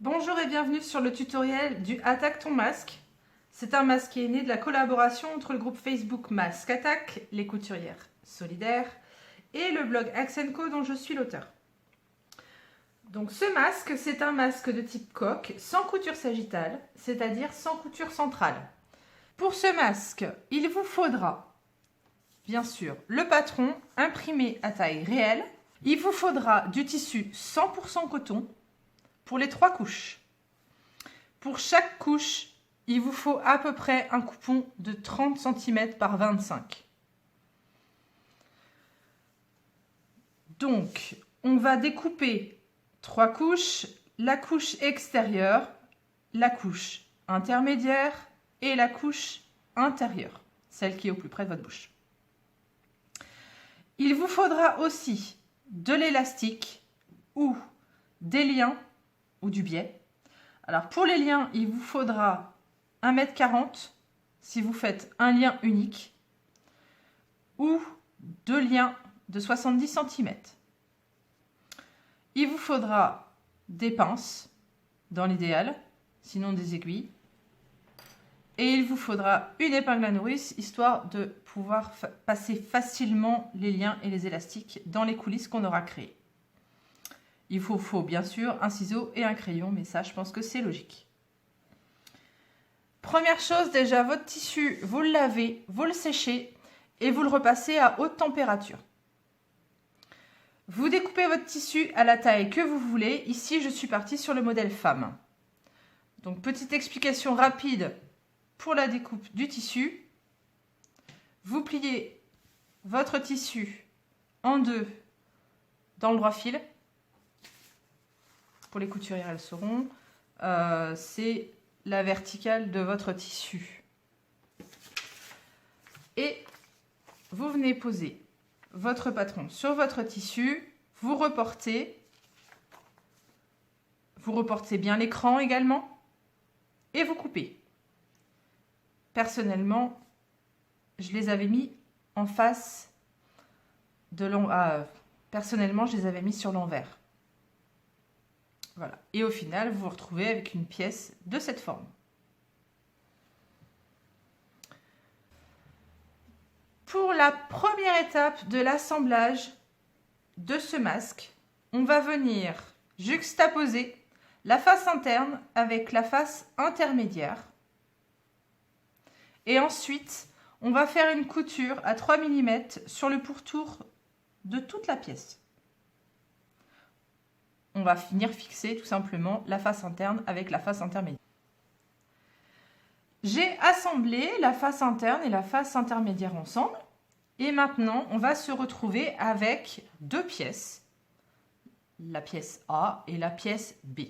Bonjour et bienvenue sur le tutoriel du Attaque ton masque. C'est un masque qui est né de la collaboration entre le groupe Facebook Masque Attaque, les couturières solidaires et le blog Axe & Co dont je suis l'auteur. Donc ce masque, c'est un masque de type coque sans couture sagittale, c'est-à-dire sans couture centrale. Pour ce masque, il vous faudra bien sûr le patron imprimé à taille réelle. Il vous faudra du tissu 100% coton pour les 3 couches. Pour chaque couche, il vous faut à peu près un coupon de 30 cm par 25. Donc, on va découper 3 couches, la couche extérieure, la couche intermédiaire et la couche intérieure, celle qui est au plus près de votre bouche. Il vous faudra aussi de l'élastique ou des liens ou du biais. Alors pour les liens, il vous faudra 1,40 m si vous faites un lien unique ou 2 liens de 70 cm. Il vous faudra des pinces dans l'idéal, sinon des aiguilles. Et il vous faudra une épingle à nourrice, histoire de pouvoir passer facilement les liens et les élastiques dans les coulisses qu'on aura créées. Il vous faut bien sûr un ciseau et un crayon, mais ça, je pense que c'est logique. Première chose, déjà, votre tissu, vous le lavez, vous le séchez et vous le repassez à haute température. Vous découpez votre tissu à la taille que vous voulez. Ici, je suis partie sur le modèle femme. Donc, petite explication rapide pour la découpe du tissu. Vous pliez votre tissu en deux dans le droit fil. Pour les couturières, elles sauront. C'est la verticale de votre tissu. Et vous venez poser votre patron sur votre tissu. Vous reportez bien l'écran également. Et vous coupez. Personnellement, je les avais mis en face de l'envers. Personnellement, je les avais mis sur l'envers. Voilà. Et au final, vous vous retrouvez avec une pièce de cette forme. Pour la première étape de l'assemblage de ce masque, on va venir juxtaposer la face interne avec la face intermédiaire. Et ensuite, on va faire une couture à 3 mm sur le pourtour de toute la pièce. On va venir fixer tout simplement la face interne avec la face intermédiaire. J'ai assemblé la face interne et la face intermédiaire ensemble. Et maintenant, on va se retrouver avec 2 pièces. La pièce A et la pièce B.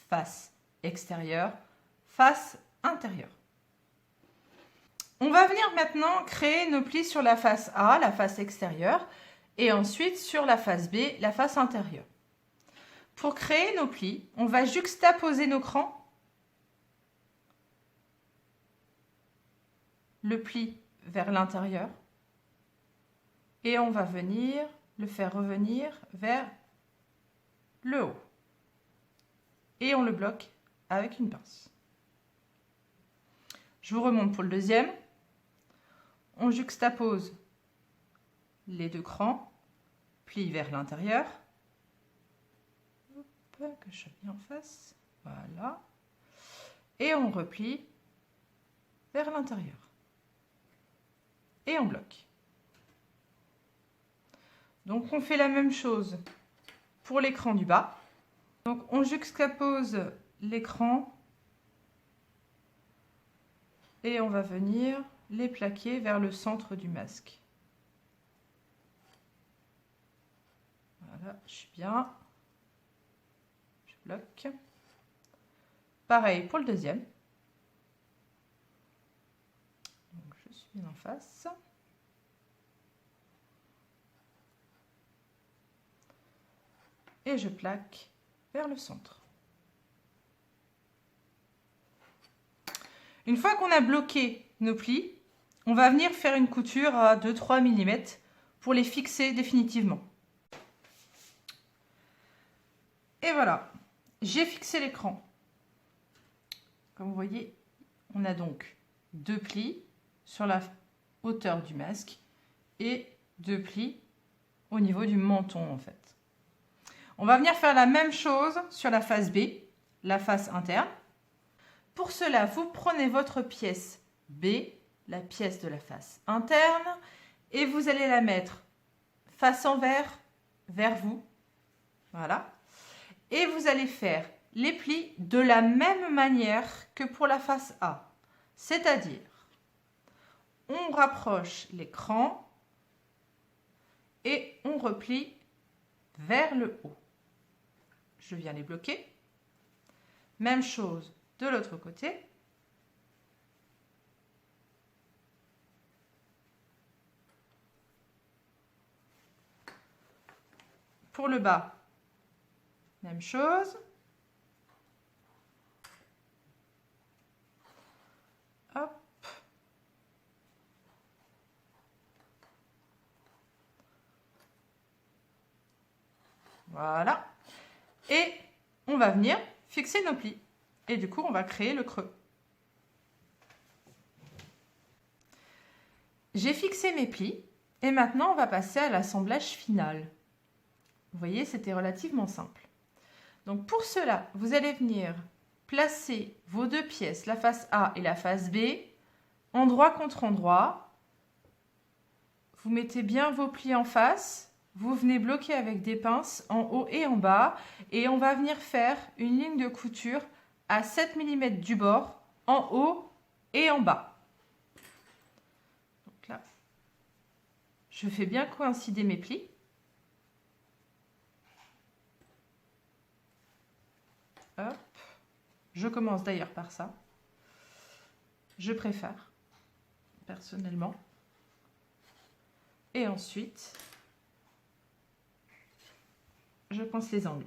Face extérieure, face intérieure. On va venir maintenant créer nos plis sur la face A, la face extérieure, et ensuite sur la face B, la face intérieure. Pour créer nos plis, on va juxtaposer nos crans. Le pli vers l'intérieur. Et on va venir le faire revenir vers le haut. Et on le bloque avec une pince. Je vous remonte pour le deuxième. On juxtapose les 2 crans, pli vers l'intérieur. Que je sois bien en face, voilà, et on replie vers l'intérieur et on bloque. Donc on fait la même chose pour l'écran du bas. Donc on juxtapose l'écran et on va venir les plaquer vers le centre du masque. Voilà, je suis bien. Bloc. Pareil pour le deuxième. Donc je suis bien en face. Et je plaque vers le centre. Une fois qu'on a bloqué nos plis, on va venir faire une couture à 2-3 mm pour les fixer définitivement. Et voilà. J'ai fixé l'écran Comme vous voyez, on a donc 2 plis sur la hauteur du masque et 2 plis au niveau du menton en fait. On va venir faire la même chose sur la face B, la face interne. Pour cela, vous prenez votre pièce B, la pièce de la face interne, et vous allez la mettre face envers vers vous. Voilà. Et vous allez faire les plis de la même manière que pour la face A. C'est-à-dire, on rapproche l'écran et on replie vers le haut. Je viens les bloquer. Même chose de l'autre côté. Pour le bas, même chose. Hop. Voilà. Et on va venir fixer nos plis. Et du coup, on va créer le creux. J'ai fixé mes plis. Et maintenant, on va passer à l'assemblage final. Vous voyez, c'était relativement simple. Donc pour cela, vous allez venir placer vos 2 pièces, la face A et la face B, endroit contre endroit. Vous mettez bien vos plis en face. Vous venez bloquer avec des pinces en haut et en bas. Et on va venir faire une ligne de couture à 7 mm du bord, en haut et en bas. Donc là, je fais bien coïncider mes plis. Hop. Je commence d'ailleurs par ça. Je préfère, personnellement. Et ensuite, je pince les angles.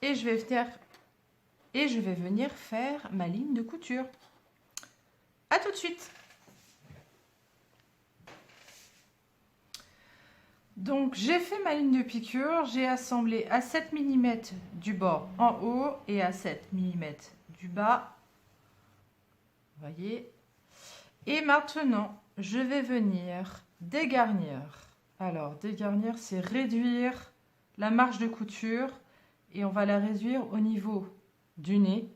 Et je vais venir faire ma ligne de couture. À tout de suite. Donc j'ai fait ma ligne de piqûre, j'ai assemblé à 7 mm du bord en haut et à 7 mm du bas. Vous voyez. Et maintenant, je vais venir dégarnir. Alors, dégarnir, c'est réduire la marge de couture et on va la réduire au niveau du nez.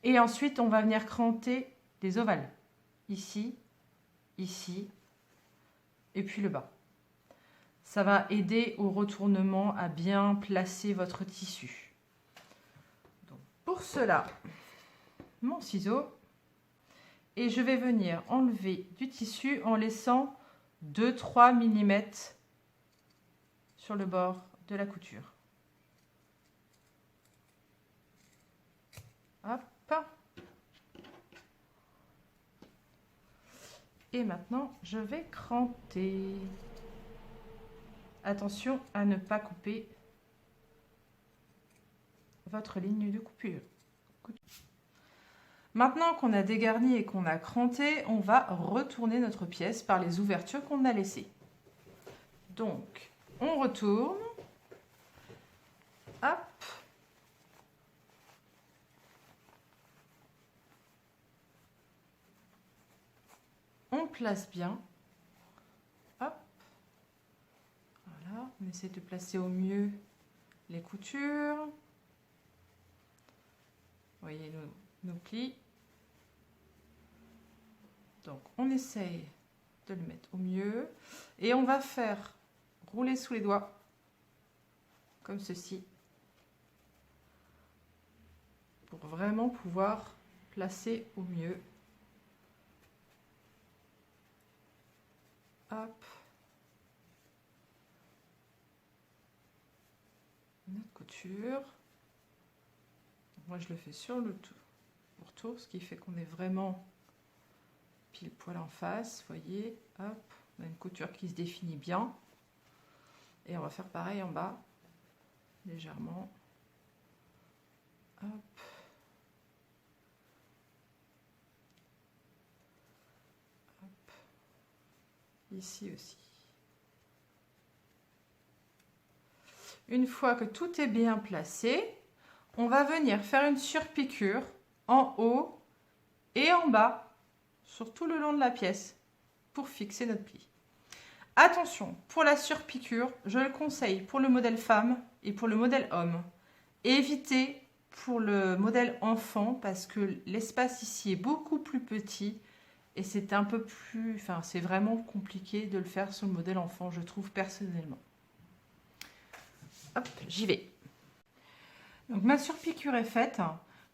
Et ensuite, on va venir cranter des ovales. Ici, ici, et puis le bas. Ça va aider au retournement à bien placer votre tissu. Donc, pour cela, mon ciseau, et je vais venir enlever du tissu en laissant 2-3 mm sur le bord de la couture. Hop. Et maintenant, je vais cranter. Attention à ne pas couper votre ligne de coupure. Maintenant qu'on a dégarni et qu'on a cranté, on va retourner notre pièce par les ouvertures qu'on a laissées. Donc, on retourne. Hop. On place bien. Hop. Voilà, on essaie de placer au mieux les coutures. Vous voyez nos plis. Donc, on essaye de le mettre au mieux. Et on va faire rouler sous les doigts, comme ceci, pour vraiment pouvoir placer au mieux. Hop. Notre couture. Moi, je le fais sur le pourtour, ce qui fait qu'on est vraiment pile poil en face. Vous voyez, hop, on a une couture qui se définit bien. Et on va faire pareil en bas, légèrement. Hop. Hop. Ici aussi. Une fois que tout est bien placé, on va venir faire une surpiqûre en haut et en bas, sur tout le long de la pièce, pour fixer notre pli. Attention, pour la surpiqûre, je le conseille pour le modèle femme et pour le modèle homme. Évitez pour le modèle enfant parce que l'espace ici est beaucoup plus petit et c'est un peu plus, enfin c'est vraiment compliqué de le faire sur le modèle enfant, je trouve personnellement. Hop, j'y vais. Donc ma surpiqûre est faite.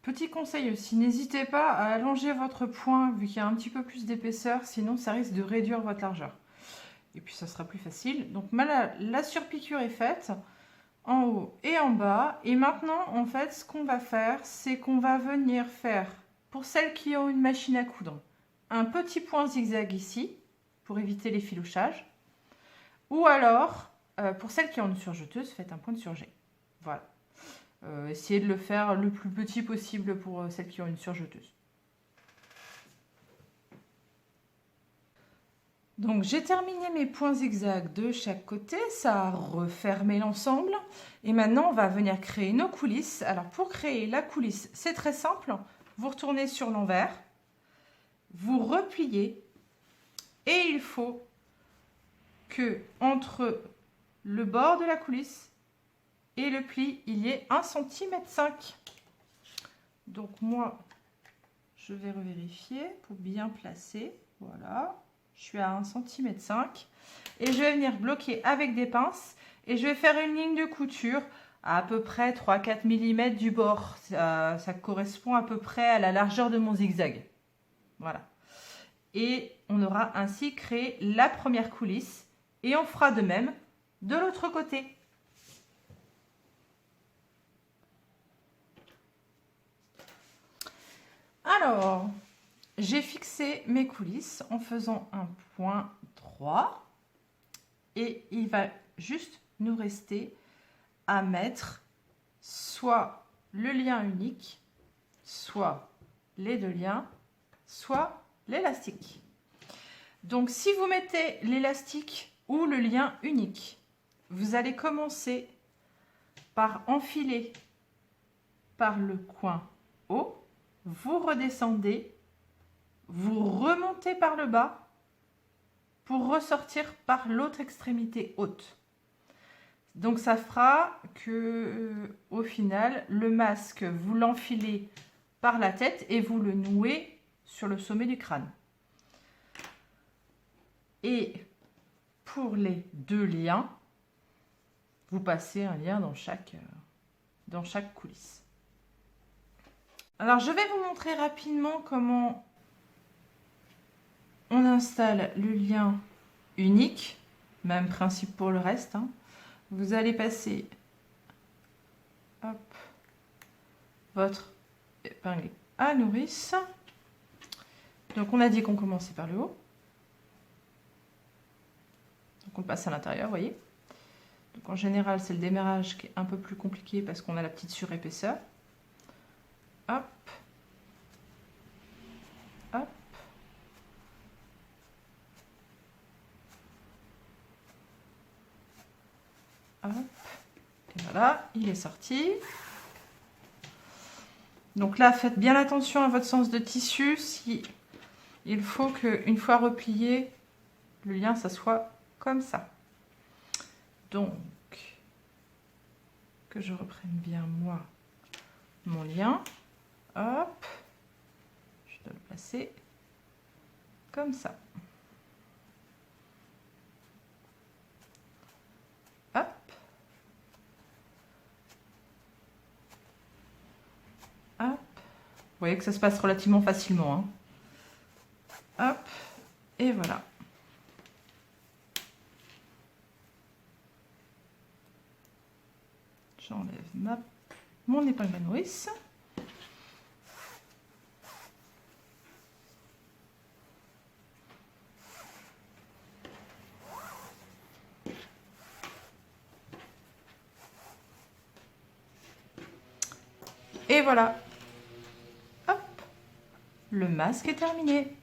Petit conseil aussi, n'hésitez pas à allonger votre point vu qu'il y a un petit peu plus d'épaisseur, sinon ça risque de réduire votre largeur. Et puis ça sera plus facile. Donc la surpiqûre est faite en haut et en bas. Et maintenant, en fait, ce qu'on va faire, c'est qu'on va venir faire, pour celles qui ont une machine à coudre, un petit point zigzag ici, pour éviter les filouchages. Ou alors, pour celles qui ont une surjeteuse, faites un point de surjet. Voilà. Essayez de le faire le plus petit possible pour celles qui ont une surjeteuse. Donc j'ai terminé mes points zigzags de chaque côté, ça a refermé l'ensemble. Et maintenant on va venir créer nos coulisses. Alors pour créer la coulisse, c'est très simple. Vous retournez sur l'envers, vous repliez et il faut que entre le bord de la coulisse et le pli, il y ait 1,5 cm. Donc moi, je vais revérifier pour bien placer. Voilà. Je suis à 1,5 cm et je vais venir bloquer avec des pinces et je vais faire une ligne de couture à peu près 3-4 mm du bord. Ça correspond à peu près à la largeur de mon zigzag. Voilà. Et on aura ainsi créé la première coulisse et on fera de même de l'autre côté. Alors, j'ai fixé mes coulisses en faisant un point droit et il va juste nous rester à mettre soit le lien unique, soit les deux liens, soit l'élastique. Donc si vous mettez l'élastique ou le lien unique, vous allez commencer par enfiler par le coin haut, vous redescendez, vous remontez par le bas pour ressortir par l'autre extrémité haute. Donc ça fera que au final, le masque, vous l'enfilez par la tête et vous le nouez sur le sommet du crâne. Et pour les deux liens, vous passez un lien dans chaque coulisse. Alors je vais vous montrer rapidement comment on installe le lien unique, même principe pour le reste. Vous allez passer hop, votre épingle à nourrice. Donc on a dit qu'on commençait par le haut. Donc on le passe à l'intérieur, vous voyez. Donc en général, c'est le démarrage qui est un peu plus compliqué parce qu'on a la petite surépaisseur. Hop. Hop. Hop. Et voilà, il est sorti. Donc là, faites bien attention à votre sens de tissu. Si il faut qu'une fois replié, le lien, ça soit comme ça. Donc, que je reprenne bien moi mon lien. Hop. Je dois le placer comme ça. Hop. Hop. Vous voyez que ça se passe relativement facilement. Hop. Et voilà. J'enlève mon épingle à nourrice. Et voilà. Hop. Le masque est terminé.